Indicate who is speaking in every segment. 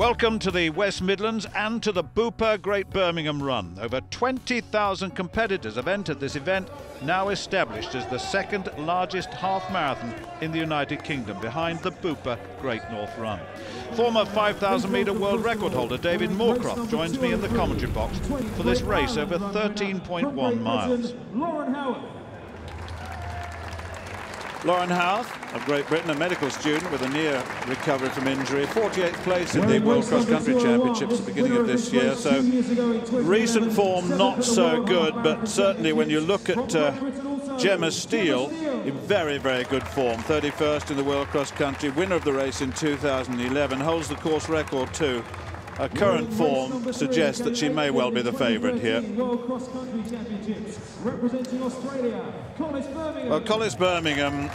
Speaker 1: Welcome to the West Midlands and to the Bupa Great Birmingham Run. Over 20,000 competitors have entered this event, now established as the second largest half marathon in the United Kingdom, behind the Bupa Great North Run. Former 5,000 metre world record holder David Moorcroft joins me in the commentary box for this race over 13.1 miles. Lauren Howarth of Great Britain, a medical student with a near recovery from injury, 48th place in the World Cross Country Championships at the beginning of this year. So recent form not so good, but certainly when you look at Gemma Steele, in very, very good form. 31st in the World Cross Country, winner of the race in 2011, holds the course record too. Her current form suggests that she may well be the favourite here. Well, Collis Birmingham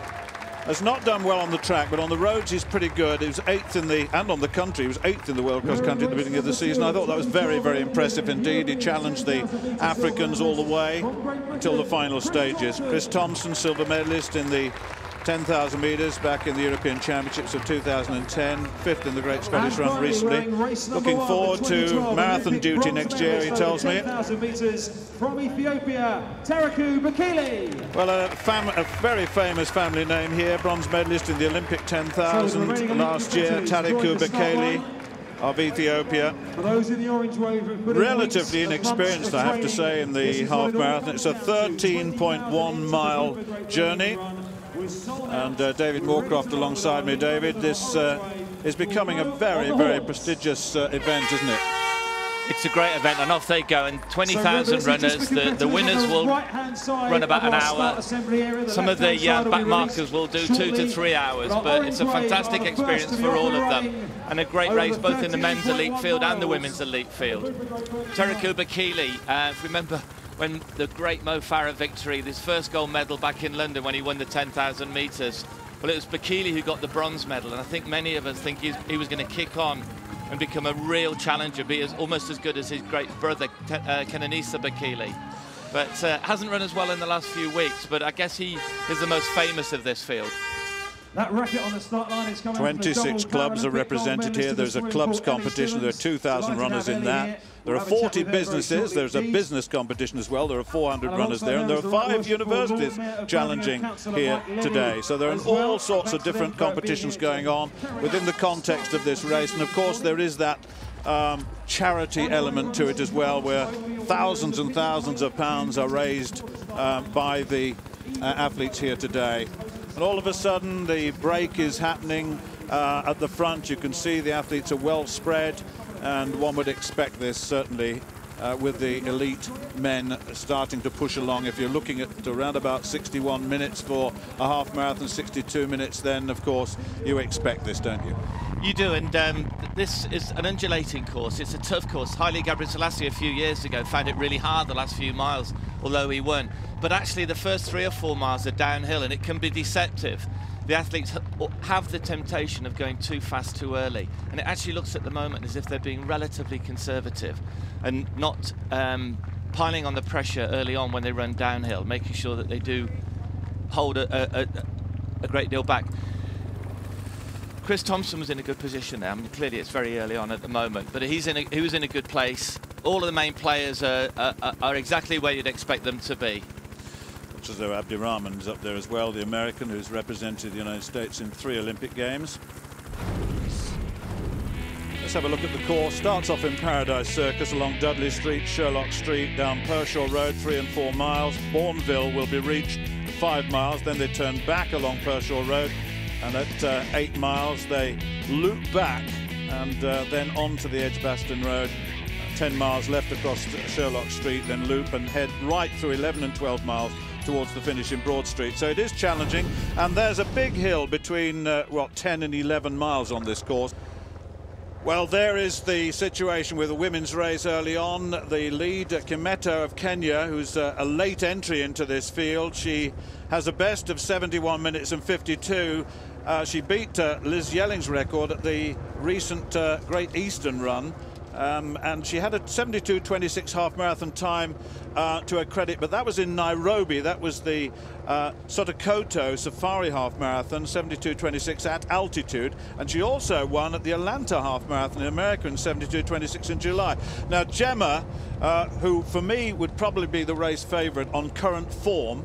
Speaker 1: has not done well on the track, but on the roads he's pretty good. He was 8th in the, and on the country, he was 8th in the World Cross Country at the beginning of the season. I thought that was very, very impressive indeed. He challenged the Africans all the way until the final stages. Chris Thompson, silver medalist in the 10,000 metres back in the European Championships of 2010, 5th in the Great Scottish Run recently. Looking forward to marathon duty next year, he tells me.
Speaker 2: 10,000 metres from Ethiopia, Tariku Bekele.
Speaker 1: Well, a very famous family name here, bronze medalist in the Olympic 10,000 last year, Tariku Bekele of Ethiopia. Relatively inexperienced, I have to say, in the half marathon. It's a 13.1 mile journey. And David Moorcroft alongside me. David, this is becoming a very, very prestigious event, isn't it?
Speaker 3: It's a great event, and off they go, and 20,000 runners. The winners will run about an hour. Some of the back markers will do 2 to 3 hours, but it's a fantastic experience for all of them, and a great race both in the men's elite field and the women's elite field. Tariku Bekele, remember when the great Mo Farah victory, his first gold medal back in London when he won the 10,000 metres. Well, it was Bekele who got the bronze medal, and I think many of us think he was going to kick on and become a real challenger, be almost as good as his great brother, Kenenisa Bekele. But hasn't run as well in the last few weeks, but I guess he is the most famous of this field.
Speaker 2: That racket on the start line is coming.
Speaker 1: 26 clubs are represented here. There's a clubs competition. There are 2,000 runners in that. There are 40 businesses. There's a business competition as well. There are 400 runners there, and there are 5 universities challenging here today. So there are all sorts of different competitions going on within the context of this race. And of course there is that charity element to it as well, where thousands and thousands of pounds are raised by the athletes here today. And all of a sudden the break is happening at the front. You can see the athletes are well spread, and one would expect this certainly with the elite men starting to push along. If you're looking at around about 61 minutes for a half marathon, 62 minutes, then of course you expect this, don't you?
Speaker 3: You do, and this is an undulating course. It's a tough course. Haile Gebrselassie a few years ago found it really hard the last few miles, although he won. But actually the first 3 or 4 miles are downhill, and it can be deceptive. The athletes have the temptation of going too fast too early, and it actually looks at the moment as if they're being relatively conservative and not piling on the pressure early on when they run downhill, making sure that they do hold a great deal back. Chris Thompson was in a good position there. I mean, clearly it's very early on at the moment, but he was in a good place. All of the main players are exactly where you'd expect them to be.
Speaker 1: So Abdirahman's up there as well, the American who's represented the United States in 3 Olympic Games. Let's have a look at the course. Starts off in Paradise Circus along Dudley Street, Sherlock Street, down Pershaw Road, 3 and 4 miles. Bourneville will be reached at 5 miles. Then they turn back along Pershaw Road, and at 8 miles they loop back and then on to the Edgbaston Road. 10 miles left across Sherlock Street, then loop and head right through 11 and 12 miles towards the finish in Broad Street. So it is challenging, and there's a big hill between 10 and 11 miles on this course. Well, there is the situation with the women's race early on. The lead, Kimeto of Kenya, who's a late entry into this field. She has a best of 71 minutes and 52. She beat Liz Yelling's record at the recent Great Eastern Run. And she had a 72.26 half marathon time to her credit, but that was in Nairobi. That was the Sotokoto Safari Half Marathon, 72.26 at altitude, and she also won at the Atlanta Half Marathon in America in 72.26 in July. Now Gemma, who for me would probably be the race favourite on current form,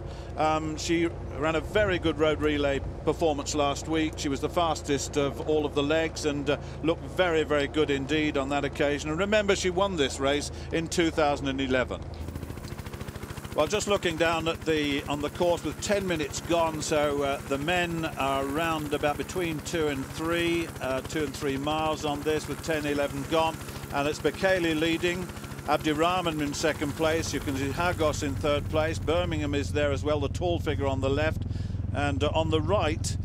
Speaker 1: she ran a very good road relay performance last week. She was the fastest of all of the legs and looked very, very good indeed on that occasion. And remember, she won this race in 2011. Well, just looking down at on the course with 10 minutes gone, so the men are around about between 2 and 3 miles on this with 10:11 gone, and it's Bekele leading. Abdirahman in second place. You can see Hagos in third place. Birmingham is there as well, the tall figure on the left, and on the right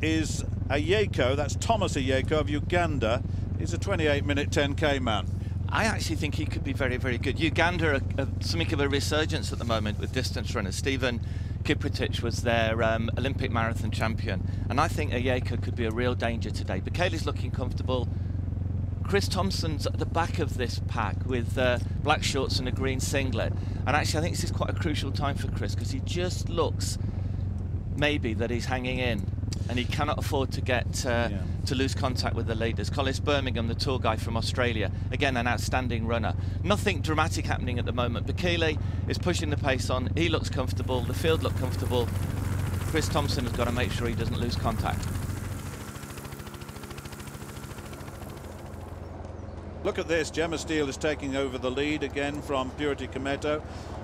Speaker 1: is Ayeko. That's Thomas Ayeko of Uganda. He's a 28-minute 10K man.
Speaker 3: I actually think he could be very, very good. Uganda are something of a resurgence at the moment with distance runners. Stephen Kiprotich was their Olympic marathon champion, and I think Ayeko could be a real danger today. Bekele's looking comfortable. Chris Thompson's at the back of this pack with black shorts and a green singlet, and actually I think this is quite a crucial time for Chris because he just looks maybe that he's hanging in, and he cannot afford to get to lose contact with the leaders. Collis Birmingham, the tour guy from Australia, again an outstanding runner. Nothing dramatic happening at the moment. Bekele is pushing the pace on. He looks comfortable. The field look comfortable. Chris Thompson has got to make sure he doesn't lose contact.
Speaker 1: Look at this. Gemma Steele is taking over the lead again from Purity Kometo,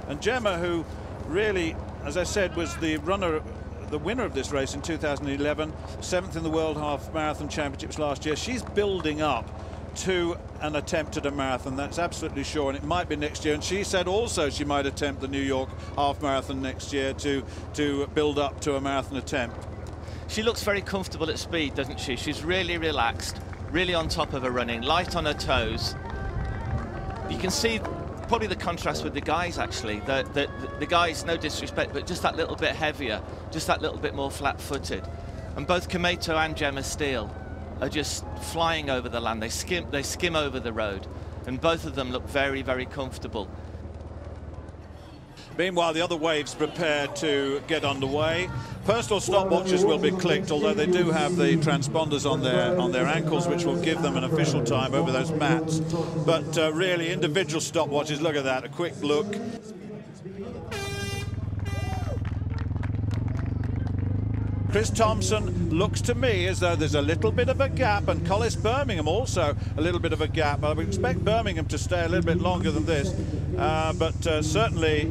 Speaker 1: and Gemma, who really, as I said, was the winner of this race in 2011, 7th in the World Half Marathon Championships last year. She's building up to an attempt at a marathon, that's absolutely sure, and it might be next year. And she said also she might attempt the New York Half Marathon next year to build up to a marathon attempt.
Speaker 3: She looks very comfortable at speed, doesn't she? She's really relaxed, really on top of her running, light on her toes. You can see probably the contrast with the guys, actually. The guys, no disrespect, but just that little bit heavier, just that little bit more flat-footed. And both Kometo and Gemma Steele are just flying over the land. They skim over the road, and both of them look very, very comfortable.
Speaker 1: Meanwhile, the other waves prepare to get underway. Personal stopwatches will be clicked, although they do have the transponders on their ankles, which will give them an official time over those mats. But really, individual stopwatches, look at that, a quick look. Chris Thompson looks to me as though there's a little bit of a gap, and Collis Birmingham also a little bit of a gap. I would expect Birmingham to stay a little bit longer than this, but certainly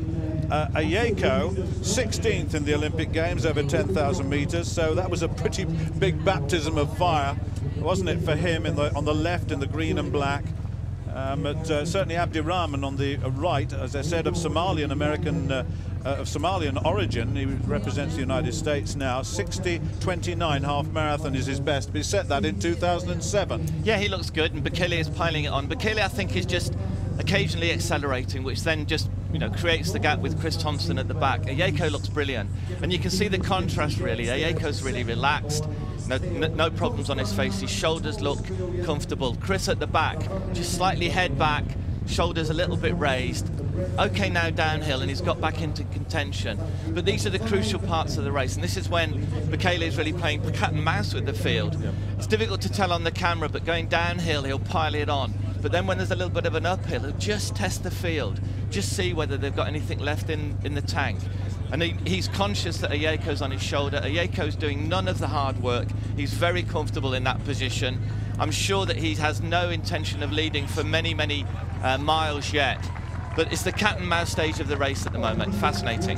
Speaker 1: Ayeko, 16th in the Olympic Games over 10,000 meters, so that was a pretty big baptism of fire, wasn't it, for him on the left in the green and black. But certainly Abdirahman on the right, as I said, of Somalian origin. He represents the United States now. 60.29 half marathon is his best, but he set that in 2007.
Speaker 3: Yeah, he looks good, and Bekele is piling it on. Bekele, I think, is just occasionally accelerating, which then just, you know, creates the gap with Chris Thompson at the back. Ayeko looks brilliant, and you can see the contrast really. Ayeko's really relaxed. No problems on his face. His shoulders look comfortable. Chris at the back, just slightly head back, shoulders a little bit raised. Okay, now downhill, and he's got back into contention. But these are the crucial parts of the race, and this is when Bekele is really playing cat and mouse with the field. It's difficult to tell on the camera, but going downhill, he'll pile it on. But then when there's a little bit of an uphill, he'll just test the field, just see whether they've got anything left in the tank. And he's conscious that Ayeko's on his shoulder. Ayeko's doing none of the hard work. He's very comfortable in that position. I'm sure that he has no intention of leading for many, many miles yet. But it's the cat and mouse stage of the race at the moment. Fascinating.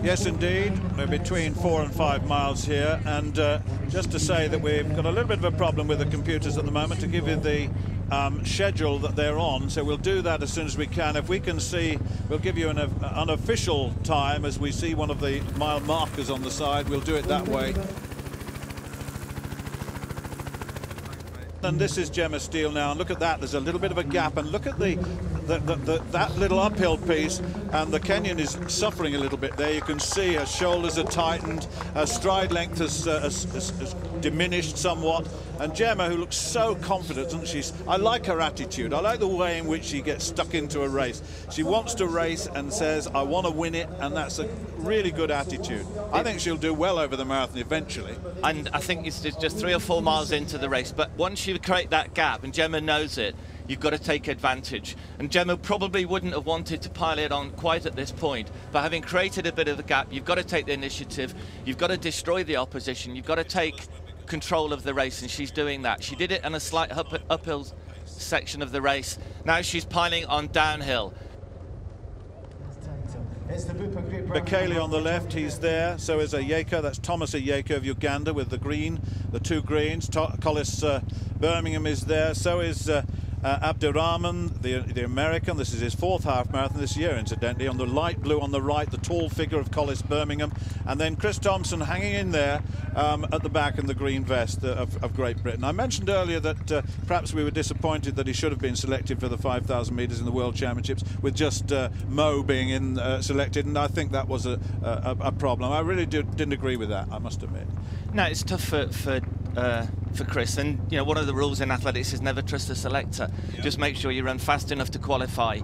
Speaker 1: Yes, indeed. We're between 4 and 5 miles here. And just to say that we've got a little bit of a problem with the computers at the moment to give you the schedule that they're on. So we'll do that as soon as we can. If we can see, we'll give you an unofficial time as we see one of the mile markers on the side. We'll do it that way. And this is Gemma Steele now, and look at that, there's a little bit of a gap, and look at that little uphill piece, and the Kenyan is suffering a little bit there. You can see her shoulders are tightened, her stride length has diminished somewhat, and Gemma, who looks so confident, doesn't she? I like her attitude. I like the way in which she gets stuck into a race. She wants to race and says, I want to win it, and that's a really good attitude. I think she'll do well over the marathon eventually.
Speaker 3: And I think it's just 3 or 4 miles into the race, but once you create that gap, and Gemma knows it, you've got to take advantage. And Gemma probably wouldn't have wanted to pile it on quite at this point, but having created a bit of a gap, you've got to take the initiative, you've got to destroy the opposition, you've got to take control of the race, and she's doing that. She did it in a slight uphill section of the race. Now she's piling on downhill.
Speaker 1: Bekele on the left, he's there. So is Ayeka. That's Thomas Ayeka of Uganda with the green, the 2 greens. Collis Birmingham is there. So is Abdirahman, the American. This is his 4th half marathon this year, incidentally. On the light blue on the right, the tall figure of Collis Birmingham. And then Chris Thompson hanging in there at the back in the green vest of Great Britain. I mentioned earlier that perhaps we were disappointed that he should have been selected for the 5,000 metres in the World Championships, with just Mo being selected, and I think that was a problem. I really didn't agree with that, I must admit.
Speaker 3: No, it's tough for Chris, and you know, one of the rules in athletics is never trust the selector. Just make sure you run fast enough to qualify.